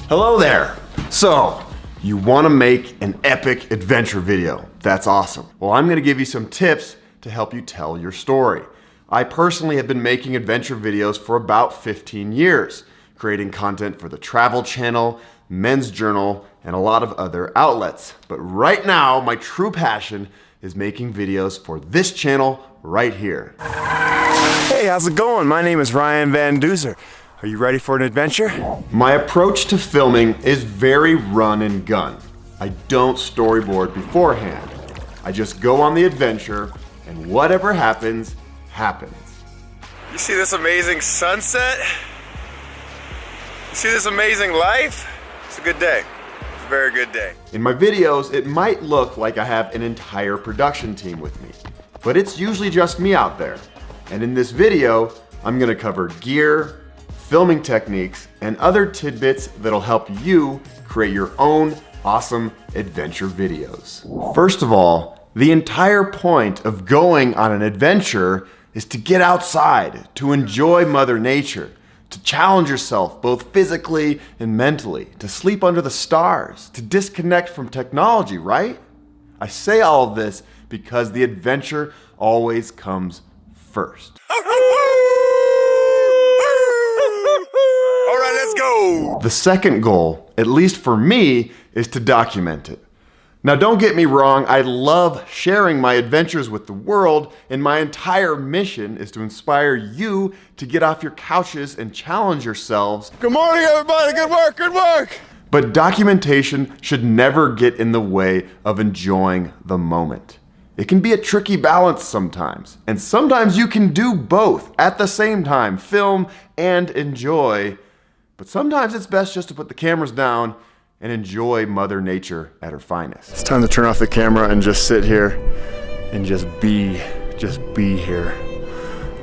Hello there. So, you want to make an epic adventure video. That's awesome. Well, I'm going to give you some tips to help you tell your story. I personally have been making adventure videos for about 15 years, creating content for the Travel Channel, Men's Journal, and a lot of other outlets. But right now, my true passion is making videos for this channel right here. Hey, how's it going? My name is Ryan Van Duzer. Are you ready for an adventure? My approach to filming is very run and gun. I don't storyboard beforehand. I just go on the adventure and whatever happens, happens. You see this amazing sunset? You see this amazing life? It's a good day. It's a very good day. In my videos, it might look like I have an entire production team with me, but it's usually just me out there. And in this video, I'm gonna cover gear, filming techniques, and other tidbits that'll help you create your own awesome adventure videos. First of all, the entire point of going on an adventure is to get outside, to enjoy Mother Nature, to challenge yourself both physically and mentally, to sleep under the stars, to disconnect from technology, right? I say all of this because the adventure always comes first. Go! The second goal, at least for me, is to document it. Now don't get me wrong, I love sharing my adventures with the world, and my entire mission is to inspire you to get off your couches and challenge yourselves. Good morning everybody, good work, good work! But documentation should never get in the way of enjoying the moment. It can be a tricky balance sometimes, and sometimes you can do both at the same time, film and enjoy. But sometimes it's best just to put the cameras down and enjoy Mother Nature at her finest. It's time to turn off the camera and just sit here and just be here.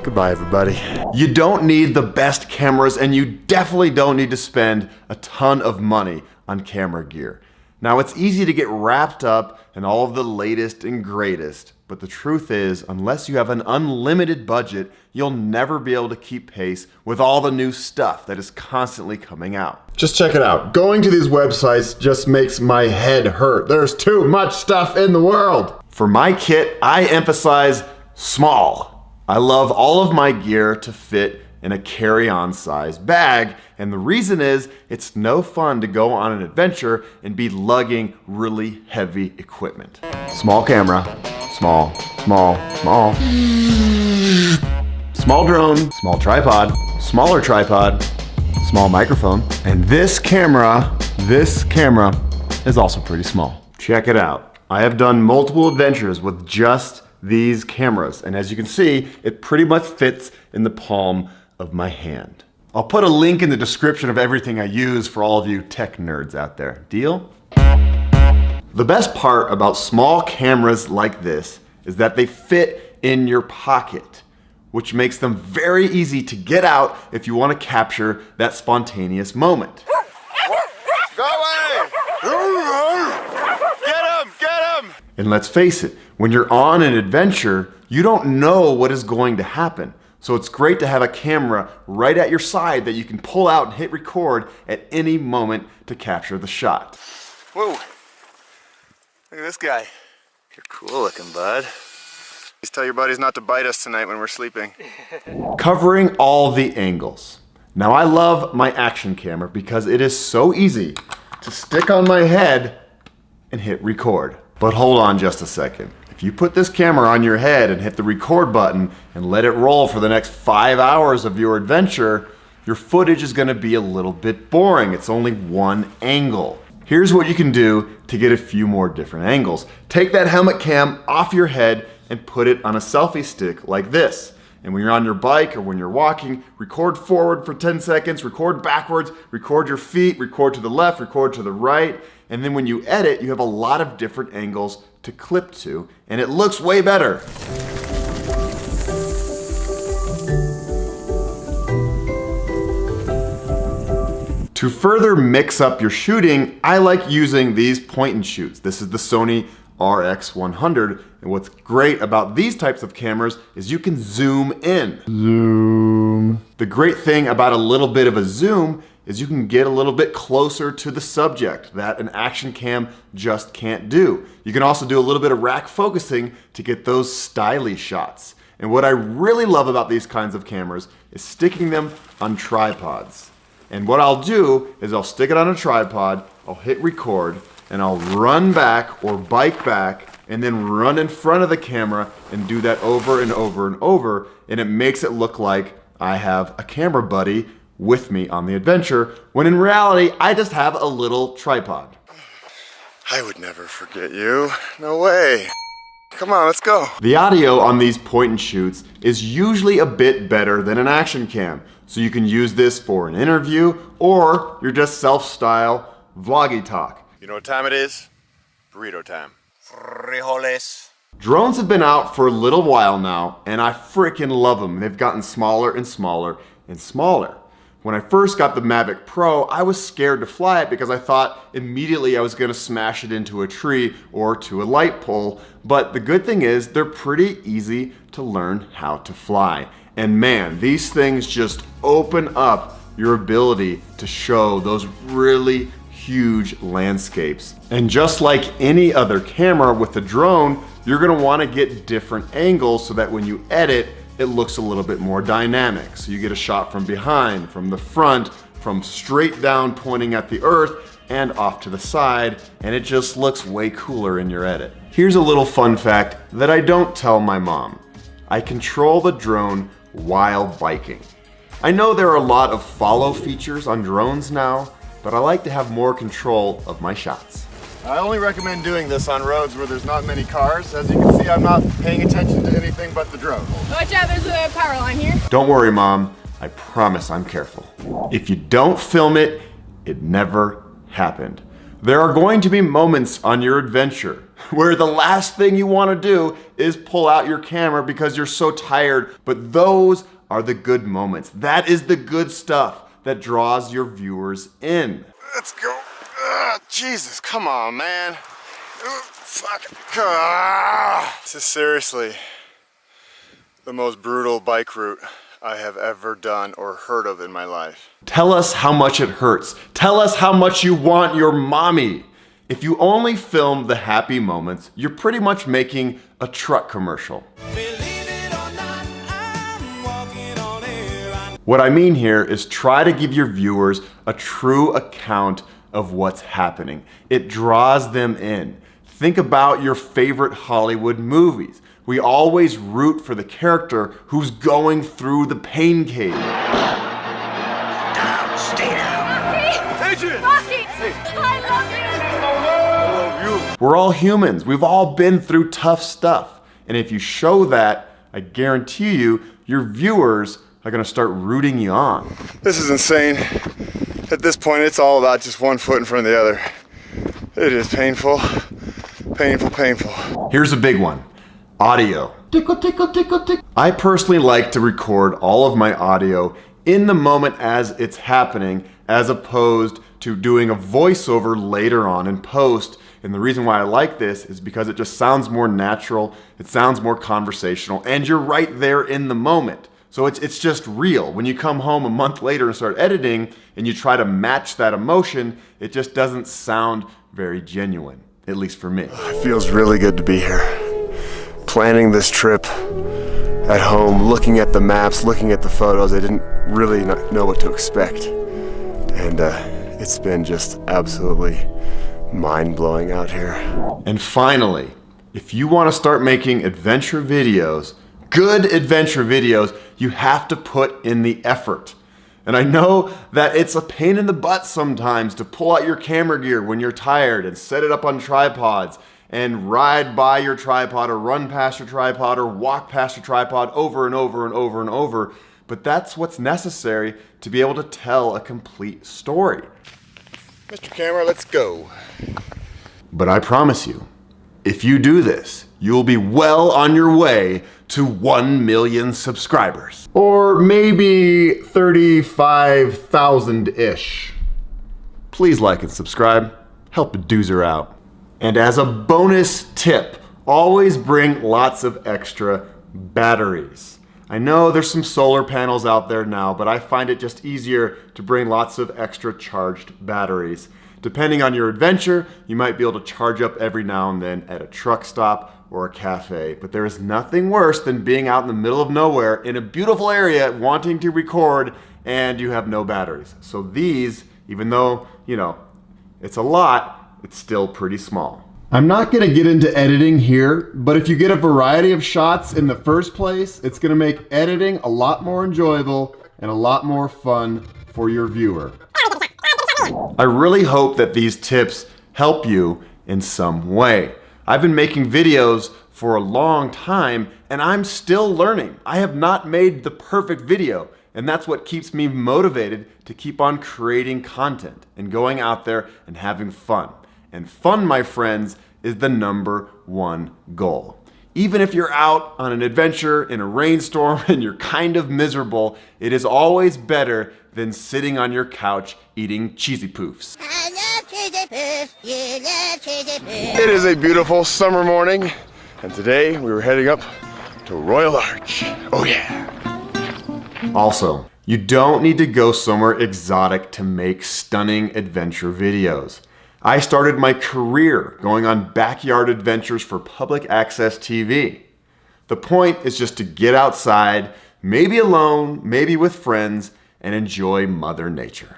Goodbye, everybody. You don't need the best cameras, and you definitely don't need to spend a ton of money on camera gear. Now, it's easy to get wrapped up in all of the latest and greatest, but the truth is, unless you have an unlimited budget, you'll never be able to keep pace with all the new stuff that is constantly coming out. Just check it out. Going to these websites just makes my head hurt. There's too much stuff in the world. For my kit, I emphasize small. I love all of my gear to fit in a carry-on size bag, and the reason is it's no fun to go on an adventure and be lugging really heavy equipment. Small camera, small. Small drone, small tripod, smaller tripod, small microphone, and this camera is also pretty small. Check it out. I have done multiple adventures with just these cameras, and as you can see, it pretty much fits in the palm of my hand. I'll put a link in the description of everything I use for all of you tech nerds out there. Deal? The best part about small cameras like this is that they fit in your pocket, which makes them very easy to get out if you want to capture that spontaneous moment. Go away! Get him! And let's face it, when you're on an adventure, you don't know what is going to happen. So it's great to have a camera right at your side that you can pull out and hit record at any moment to capture the shot. Whoa, look at this guy. You're cool looking, bud. Please tell your buddies not to bite us tonight when we're sleeping. Covering all the angles. Now I love my action camera because it is so easy to stick on my head and hit record. But hold on just a second. If you put this camera on your head and hit the record button and let it roll for the next 5 hours of your adventure, your footage is gonna be a little bit boring. It's only one angle. Here's what you can do to get a few more different angles. Take that helmet cam off your head and put it on a selfie stick like this. And when you're on your bike or when you're walking, record forward for 10 seconds, record backwards, record your feet, record to the left, record to the right. And then when you edit, you have a lot of different angles to clip to, and it looks way better. To further mix up your shooting, I like using these point and shoots. This is the Sony RX100, and what's great about these types of cameras is you can zoom in. Zoom. The great thing about a little bit of a zoom is you can get a little bit closer to the subject that an action cam just can't do. You can also do a little bit of rack focusing to get those stylish shots. And what I really love about these kinds of cameras is sticking them on tripods. And what I'll do is I'll stick it on a tripod, I'll hit record, and I'll run back or bike back and then run in front of the camera and do that over and over and over. And it makes it look like I have a camera buddy with me on the adventure, when in reality, I just have a little tripod. I would never forget you. No way. Come on, let's go. The audio on these point and shoots is usually a bit better than an action cam. So you can use this for an interview or you're just self-style vloggy talk. You know what time it is? Burrito time. Frijoles. Drones have been out for a little while now and I freaking love them. They've gotten smaller and smaller and smaller. When I first got the Mavic Pro, I was scared to fly it because I thought immediately I was gonna smash it into a tree or to a light pole. But the good thing is they're pretty easy to learn how to fly. And man, these things just open up your ability to show those really huge landscapes. And just like any other camera with a drone, you're gonna wanna get different angles so that when you edit, it looks a little bit more dynamic. So you get a shot from behind, from the front, from straight down pointing at the earth and off to the side, and it just looks way cooler in your edit. Here's a little fun fact that I don't tell my mom. I control the drone while biking. I know there are a lot of follow features on drones now, but I like to have more control of my shots. I only recommend doing this on roads where there's not many cars. As you can see, I'm not paying attention to anything but the drone. Watch out, there's a power line here. Don't worry, Mom. I promise I'm careful. If you don't film it, it never happened. There are going to be moments on your adventure where the last thing you want to do is pull out your camera because you're so tired, but those are the good moments. That is the good stuff that draws your viewers in. Let's go. Jesus, come on, man. Fuck. This is seriously the most brutal bike route I have ever done or heard of in my life. Tell us how much it hurts. Tell us how much you want your mommy. If you only film the happy moments, you're pretty much making a truck commercial. What I mean here is try to give your viewers a true account of what's happening. It draws them in. Think about your favorite Hollywood movies. We always root for the character who's going through the pain cave. Down, stay down. Rocky! Rocky! I love you! We're all humans. We've all been through tough stuff. And if you show that, I guarantee you, your viewers are gonna start rooting you on. This is insane. At this point, it's all about just one foot in front of the other. It is painful, painful, painful. Here's a big one, audio. Tickle, tickle, tickle, tickle. I personally like to record all of my audio in the moment as it's happening, as opposed to doing a voiceover later on in post. And the reason why I like this is because it just sounds more natural, it sounds more conversational, and you're right there in the moment. So it's just real. When you come home a month later and start editing and you try to match that emotion, it just doesn't sound very genuine, at least for me. It feels really good to be here. Planning this trip at home, looking at the maps, looking at the photos, I didn't really know what to expect. And it's been just absolutely mind-blowing out here. And finally, if you want to start making adventure videos, good adventure videos, you have to put in the effort. And I know that it's a pain in the butt sometimes to pull out your camera gear when you're tired and set it up on tripods and ride by your tripod or run past your tripod or walk past your tripod over and over and over and over. But that's what's necessary to be able to tell a complete story. Mr. Camera, let's go. But I promise you, if you do this, you'll be well on your way to 1 million subscribers. Or maybe 35,000-ish. Please like and subscribe. Help a doozer out. And as a bonus tip, always bring lots of extra batteries. I know there's some solar panels out there now, but I find it just easier to bring lots of extra charged batteries. Depending on your adventure, you might be able to charge up every now and then at a truck stop or a cafe. But there is nothing worse than being out in the middle of nowhere in a beautiful area wanting to record and you have no batteries. So these, even though, it's a lot, it's still pretty small. I'm not gonna get into editing here, but if you get a variety of shots in the first place, it's gonna make editing a lot more enjoyable and a lot more fun for your viewer. I really hope that these tips help you in some way. I've been making videos for a long time and I'm still learning. I have not made the perfect video, and that's what keeps me motivated to keep on creating content and going out there and having fun. And fun, my friends, is the #1 goal. Even if you're out on an adventure in a rainstorm and you're kind of miserable, it is always better than sitting on your couch eating cheesy poofs. I love cheesy poofs. You love cheesy poofs. It is a beautiful summer morning, and today we were heading up to Royal Arch. Oh yeah. Also, you don't need to go somewhere exotic to make stunning adventure videos. I started my career going on backyard adventures for public access TV. The point is just to get outside, maybe alone, maybe with friends, and enjoy Mother Nature.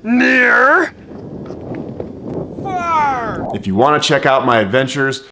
Near. If you want to check out my adventures,